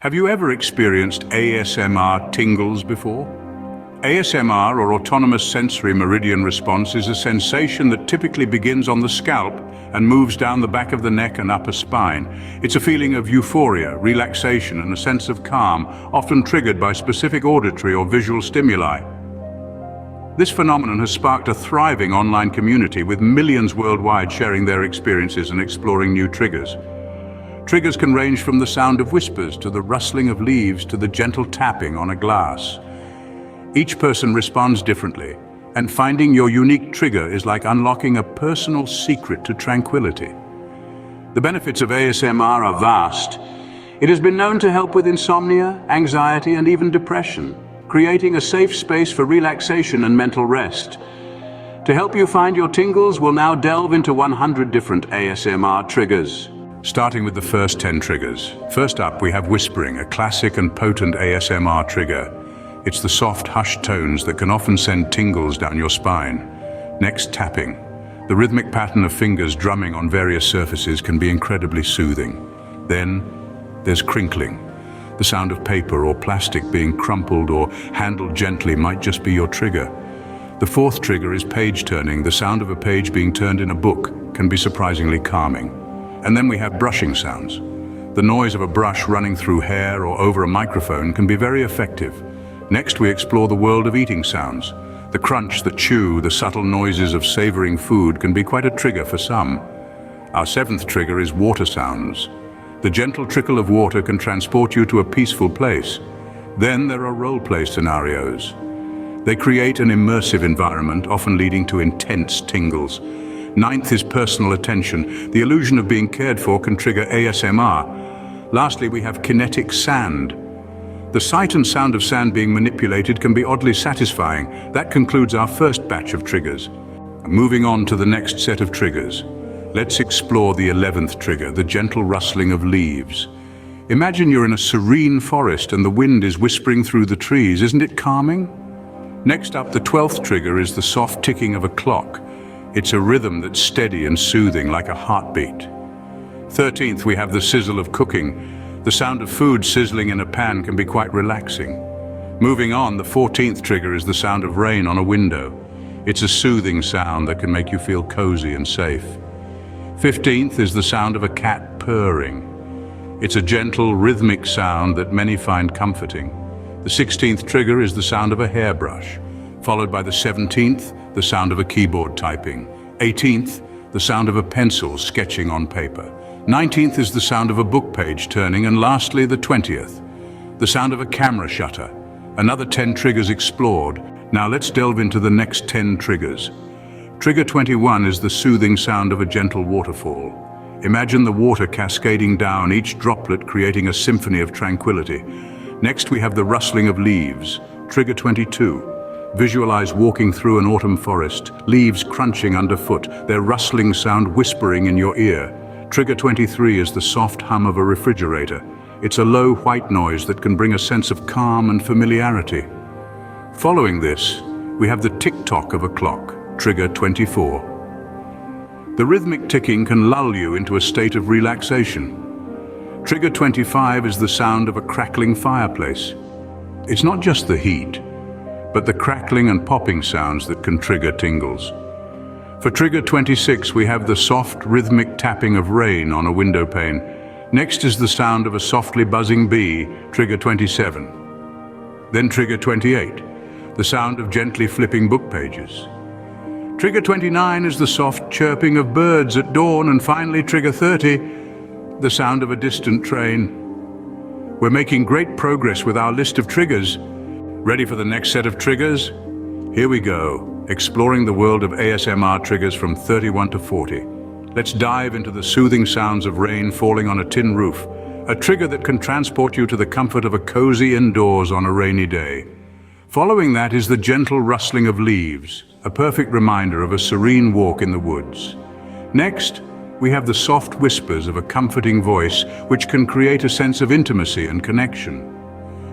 Have you ever experienced ASMR tingles before? ASMR, or autonomous sensory meridian response, is a sensation that typically begins on the scalp and moves down the back of the neck and upper spine. It's a feeling of euphoria, relaxation, and a sense of calm, often triggered by specific auditory or visual stimuli. This phenomenon has sparked a thriving online community, with millions worldwide sharing their experiences and exploring new triggers. Triggers can range from the sound of whispers to the rustling of leaves to the gentle tapping on a glass. Each person responds differently, and finding your unique trigger is like unlocking a personal secret to tranquility. The benefits of ASMR are vast. It has been known to help with insomnia, anxiety, and even depression, creating a safe space for relaxation and mental rest. To help you find your tingles, we'll now delve into 100 different ASMR triggers. Starting with the first 10 triggers. First up, we have whispering, a classic and potent ASMR trigger. It's the soft, hushed tones that can often send tingles down your spine. Next, tapping. The rhythmic pattern of fingers drumming on various surfaces can be incredibly soothing. Then, there's crinkling. The sound of paper or plastic being crumpled or handled gently might just be your trigger. The fourth trigger is page turning. The sound of a page being turned in a book can be surprisingly calming. And then we have brushing sounds. The noise of a brush running through hair or over a microphone can be very effective. Next, we explore the world of eating sounds. The crunch, the chew, the subtle noises of savoring food can be quite a trigger for some. Our seventh trigger is water sounds. The gentle trickle of water can transport you to a peaceful place. Then there are role-play scenarios. They create an immersive environment, often leading to intense tingles. Ninth is personal attention. The illusion of being cared for can trigger ASMR. Lastly, we have kinetic sand. The sight and sound of sand being manipulated can be oddly satisfying. That concludes our first batch of triggers. Moving on to the next set of triggers. Let's explore the 11th trigger, the gentle rustling of leaves. Imagine you're in a serene forest and the wind is whispering through the trees. Isn't it calming? Next up, the 12th trigger is the soft ticking of a clock. It's a rhythm that's steady and soothing, like a heartbeat. 13th, we have the sizzle of cooking. The sound of food sizzling in a pan can be quite relaxing. Moving on, the 14th trigger is the sound of rain on a window. It's a soothing sound that can make you feel cozy and safe. 15th is the sound of a cat purring. It's a gentle, rhythmic sound that many find comforting. The 16th trigger is the sound of a hairbrush, followed by the 17th, the sound of a keyboard typing. 18th, the sound of a pencil sketching on paper. 19th is the sound of a book page turning, and lastly, the 20th, the sound of a camera shutter. Another 10 triggers explored. Now let's delve into the next 10 triggers. Trigger 21 is the soothing sound of a gentle waterfall. Imagine the water cascading down, each droplet creating a symphony of tranquility. Next, we have the rustling of leaves. Trigger 22. Visualize walking through an autumn forest, leaves crunching underfoot, their rustling sound whispering in your ear. Trigger 23 is the soft hum of a refrigerator. It's a low white noise that can bring a sense of calm and familiarity. Following this, we have the tick-tock of a clock. Trigger 24. The rhythmic ticking can lull you into a state of relaxation. Trigger 25 is the sound of a crackling fireplace. It's not just the heat, but the crackling and popping sounds that can trigger tingles. For trigger 26, we have the soft, rhythmic tapping of rain on a window pane. Next is the sound of a softly buzzing bee, trigger 27. Then trigger 28, the sound of gently flipping book pages. Trigger 29 is the soft chirping of birds at dawn, and finally trigger 30, the sound of a distant train. We're making great progress with our list of triggers. Ready for the next set of triggers? Here we go, exploring the world of ASMR triggers from 31 to 40. Let's dive into the soothing sounds of rain falling on a tin roof, a trigger that can transport you to the comfort of a cozy indoors on a rainy day. Following that is the gentle rustling of leaves, a perfect reminder of a serene walk in the woods. Next, we have the soft whispers of a comforting voice, which can create a sense of intimacy and connection.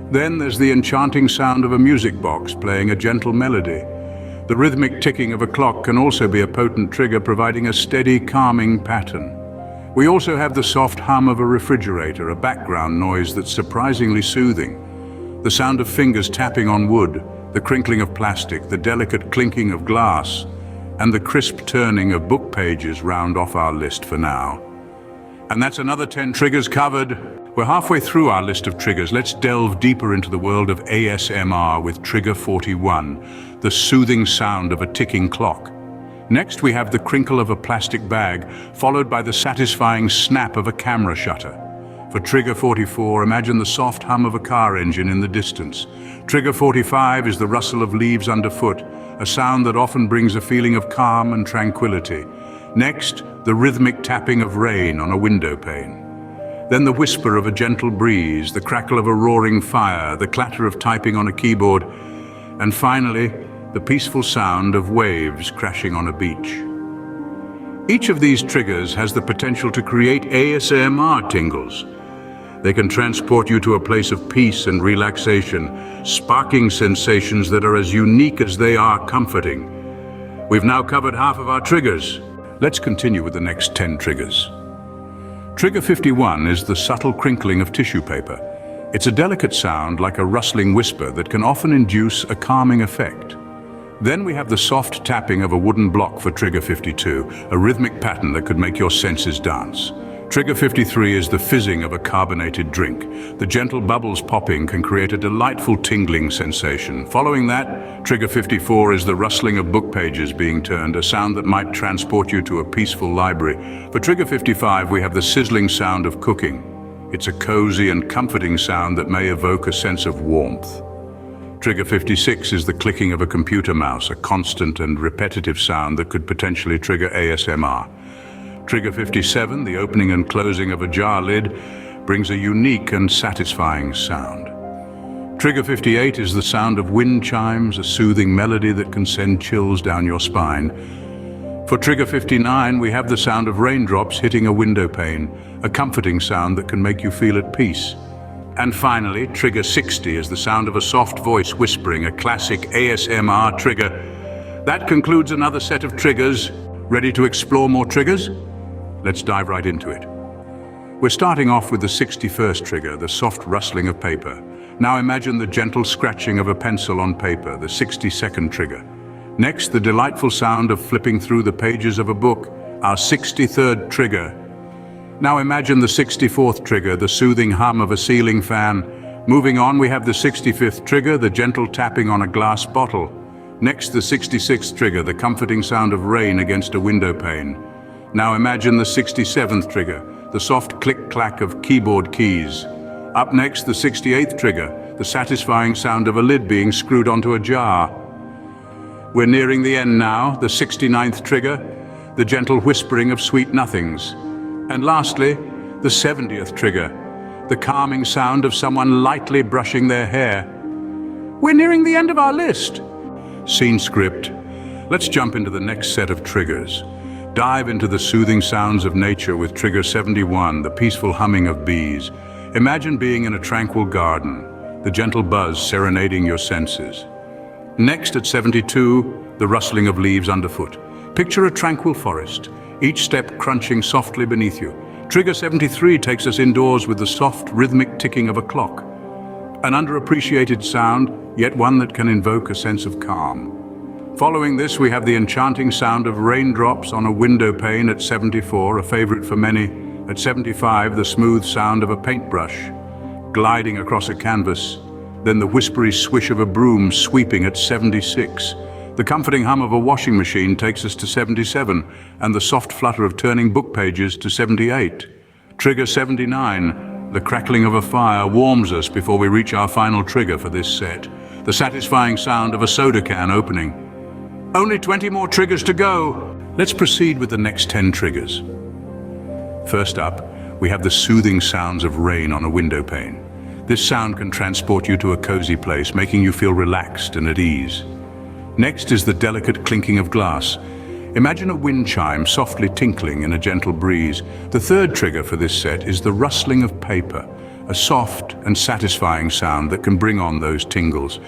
Then there's the enchanting sound of a music box playing a gentle melody. The rhythmic ticking of a clock can also be a potent trigger, providing a steady, calming pattern. We also have the soft hum of a refrigerator, a background noise that's surprisingly soothing. The sound of fingers tapping on wood, the crinkling of plastic, the delicate clinking of glass, and the crisp turning of book pages round off our list for now. And that's another 10 triggers covered. We're halfway through our list of triggers. Let's delve deeper into the world of ASMR with trigger 41, the soothing sound of a ticking clock. Next, we have the crinkle of a plastic bag, followed by the satisfying snap of a camera shutter. For trigger 44, imagine the soft hum of a car engine in the distance. Trigger 45 is the rustle of leaves underfoot, a sound that often brings a feeling of calm and tranquility. Next, the rhythmic tapping of rain on a window pane. Then the whisper of a gentle breeze, the crackle of a roaring fire, the clatter of typing on a keyboard, and finally, the peaceful sound of waves crashing on a beach. Each of these triggers has the potential to create ASMR tingles. They can transport you to a place of peace and relaxation, sparking sensations that are as unique as they are comforting. We've now covered half of our triggers. Let's continue with the next 10 triggers. Trigger 51 is the subtle crinkling of tissue paper. It's a delicate sound like a rustling whisper that can often induce a calming effect. Then we have the soft tapping of a wooden block for trigger 52, a rhythmic pattern that could make your senses dance. Trigger 53 is the fizzing of a carbonated drink. The gentle bubbles popping can create a delightful tingling sensation. Following that, trigger 54 is the rustling of book pages being turned, a sound that might transport you to a peaceful library. For trigger 55, we have the sizzling sound of cooking. It's a cozy and comforting sound that may evoke a sense of warmth. Trigger 56 is the clicking of a computer mouse, a constant and repetitive sound that could potentially trigger ASMR. Trigger 57, the opening and closing of a jar lid, brings a unique and satisfying sound. Trigger 58 is the sound of wind chimes, a soothing melody that can send chills down your spine. For trigger 59, we have the sound of raindrops hitting a window pane, a comforting sound that can make you feel at peace. And finally, trigger 60 is the sound of a soft voice whispering, a classic ASMR trigger. That concludes another set of triggers. Ready to explore more triggers? Let's dive right into it. We're starting off with the 61st trigger, the soft rustling of paper. Now imagine the gentle scratching of a pencil on paper, the 62nd trigger. Next, the delightful sound of flipping through the pages of a book, our 63rd trigger. Now imagine the 64th trigger, the soothing hum of a ceiling fan. Moving on, we have the 65th trigger, the gentle tapping on a glass bottle. Next, the 66th trigger, the comforting sound of rain against a window pane. Now imagine the 67th trigger, the soft click-clack of keyboard keys. Up next, the 68th trigger, the satisfying sound of a lid being screwed onto a jar. We're nearing the end now, the 69th trigger, the gentle whispering of sweet nothings. And lastly, the 70th trigger, the calming sound of someone lightly brushing their hair. We're nearing the end of our list. Scene script. Let's jump into the next set of triggers. Dive into the soothing sounds of nature with trigger 71, the peaceful humming of bees. Imagine being in a tranquil garden, the gentle buzz serenading your senses. Next, at 72, the rustling of leaves underfoot. Picture a tranquil forest, each step crunching softly beneath you. Trigger 73 takes us indoors with the soft, rhythmic ticking of a clock. An underappreciated sound, yet one that can invoke a sense of calm. Following this, we have the enchanting sound of raindrops on a window pane at 74, a favorite for many. At 75, the smooth sound of a paintbrush gliding across a canvas. Then the whispery swish of a broom sweeping at 76. The comforting hum of a washing machine takes us to 77, and the soft flutter of turning book pages to 78. Trigger 79, the crackling of a fire warms us before we reach our final trigger for this set. The satisfying sound of a soda can opening. Only 20 more triggers to go. Let's proceed with the next 10 triggers. First up, we have the soothing sounds of rain on a window pane. This sound can transport you to a cozy place, making you feel relaxed and at ease. Next is the delicate clinking of glass. Imagine a wind chime softly tinkling in a gentle breeze. The third trigger for this set is the rustling of paper, a soft and satisfying sound that can bring on those tingles.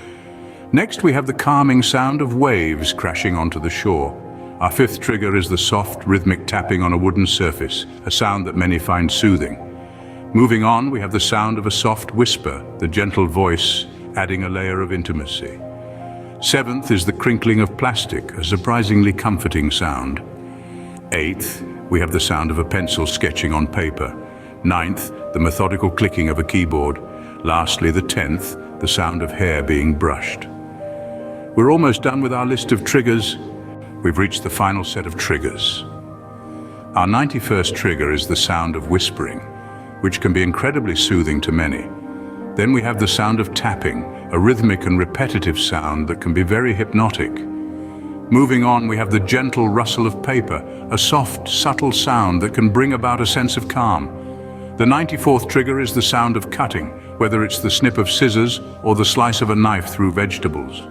Next, we have the calming sound of waves crashing onto the shore. Our fifth trigger is the soft, rhythmic tapping on a wooden surface, a sound that many find soothing. Moving on, we have the sound of a soft whisper, the gentle voice adding a layer of intimacy. Seventh is the crinkling of plastic, a surprisingly comforting sound. Eighth, we have the sound of a pencil sketching on paper. Ninth, the methodical clicking of a keyboard. Lastly, the 10th, the sound of hair being brushed. We're almost done with our list of triggers. We've reached the final set of triggers. Our 91st trigger is the sound of whispering, which can be incredibly soothing to many. Then we have the sound of tapping, a rhythmic and repetitive sound that can be very hypnotic. Moving on, we have the gentle rustle of paper, a soft, subtle sound that can bring about a sense of calm. The 94th trigger is the sound of cutting, whether it's the snip of scissors or the slice of a knife through vegetables.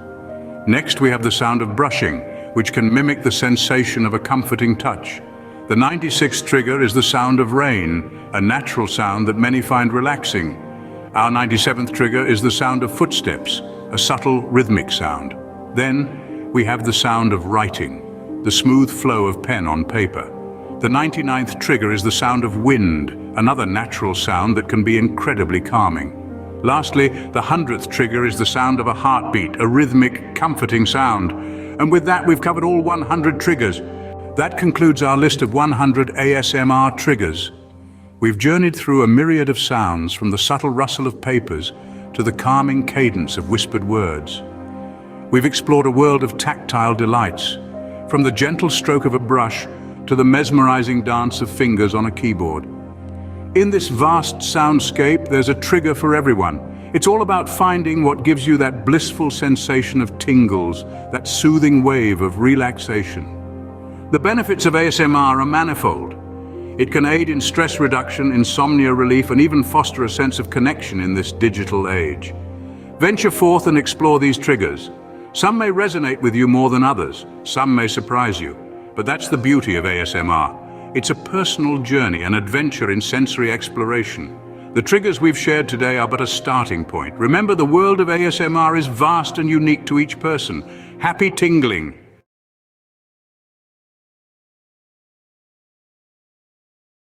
Next, we have the sound of brushing, which can mimic the sensation of a comforting touch. The 96th trigger is the sound of rain, a natural sound that many find relaxing. Our 97th trigger is the sound of footsteps, a subtle rhythmic sound. Then we have the sound of writing, the smooth flow of pen on paper. The 99th trigger is the sound of wind, another natural sound that can be incredibly calming. Lastly, the 100th trigger is the sound of a heartbeat, a rhythmic, comforting sound. And with that, we've covered all 100 triggers. That concludes our list of 100 ASMR triggers. We've journeyed through a myriad of sounds, from the subtle rustle of papers to the calming cadence of whispered words. We've explored a world of tactile delights, from the gentle stroke of a brush to the mesmerizing dance of fingers on a keyboard. In this vast soundscape, there's a trigger for everyone. It's all about finding what gives you that blissful sensation of tingles, that soothing wave of relaxation. The benefits of ASMR are manifold. It can aid in stress reduction, insomnia relief, and even foster a sense of connection in this digital age. Venture forth and explore these triggers. Some may resonate with you more than others. Some may surprise you. But that's the beauty of ASMR. It's a personal journey, an adventure in sensory exploration. The triggers we've shared today are but a starting point. Remember, the world of ASMR is vast and unique to each person. Happy tingling!